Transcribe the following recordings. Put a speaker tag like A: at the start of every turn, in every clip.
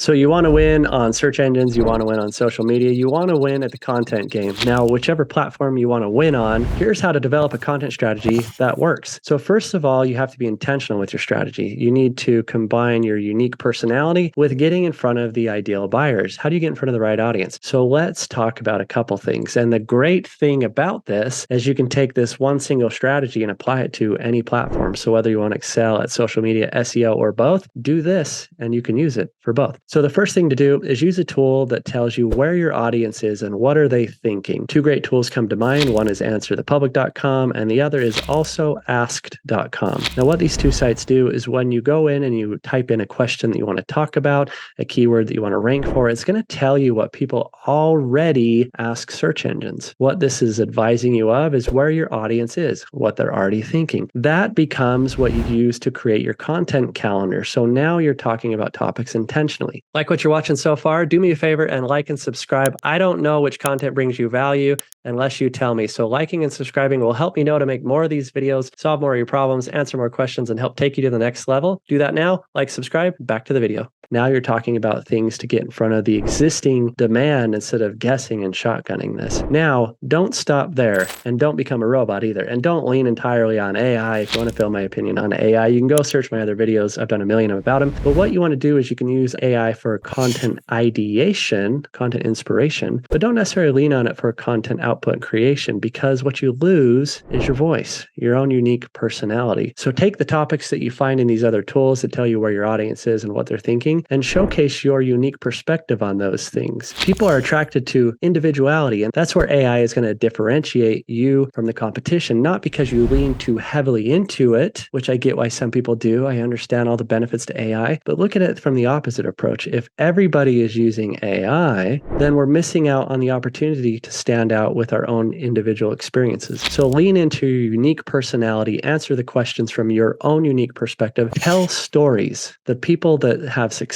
A: So you want to win on search engines, you want to win on social media, you want to win at the content game. Now, whichever platform you want to win on, here's how to develop a content strategy that works. So first of all, you have to be intentional with your strategy. You need to combine your unique personality with getting in front of the ideal buyers. How do you get in front of the right audience? So let's talk about a couple things. And the great thing about this is you can take this one single strategy and apply it to any platform. So whether you want to excel at social media, SEO, or both, do this and you can use it for both. So the first thing to do is use a tool that tells you where your audience is and what are they thinking. Two great tools come to mind. One is answerthepublic.com and the other is also asked.com. Now, what these two sites do is when you go in and you type in a question that you want to talk about, a keyword that you want to rank for, it's going to tell you what people already ask search engines. What this is advising you of is where your audience is, what they're already thinking. That becomes what you use to create your content calendar. So now you're talking about topics intentionally. Like what you're watching so far, do me a favor and like and subscribe. I don't know which content brings you value unless you tell me. So liking and subscribing will help me know to make more of these videos, solve more of your problems, answer more questions, and help take you to the next level. Do that now. Like, subscribe, back to the video. Now you're talking about things to get in front of the existing demand instead of guessing and shotgunning this. Now, don't stop there and don't become a robot either. And don't lean entirely on AI. If you want to feel my opinion on AI, you can go search my other videos. I've done a million about them. But what you want to do is you can use AI for content ideation, content inspiration, but don't necessarily lean on it for content output and creation, because what you lose is your voice, your own unique personality. So take the topics that you find in these other tools that tell you where your audience is and what they're thinking, and showcase your unique perspective on those things. People are attracted to individuality, and that's where AI is going to differentiate you from the competition, not because you lean too heavily into it, which I get why some people do. I understand all the benefits to AI, but look at it from the opposite approach. If everybody is using AI, then we're missing out on the opportunity to stand out with our own individual experiences. So lean into your unique personality, answer the questions from your own unique perspective, tell stories. The people that have success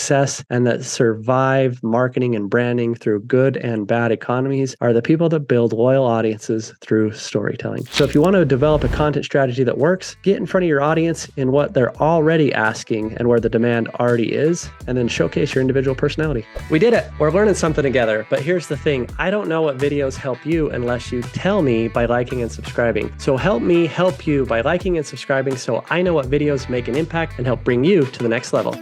A: and that survive marketing and branding through good and bad economies are the people that build loyal audiences through storytelling. So if you want to develop a content strategy that works, get in front of your audience in what they're already asking and where the demand already is, and then showcase your individual personality. We did it. We're learning something together. But here's the thing. I don't know what videos help you unless you tell me by liking and subscribing. So help me help you by liking and subscribing so I know what videos make an impact and help bring you to the next level.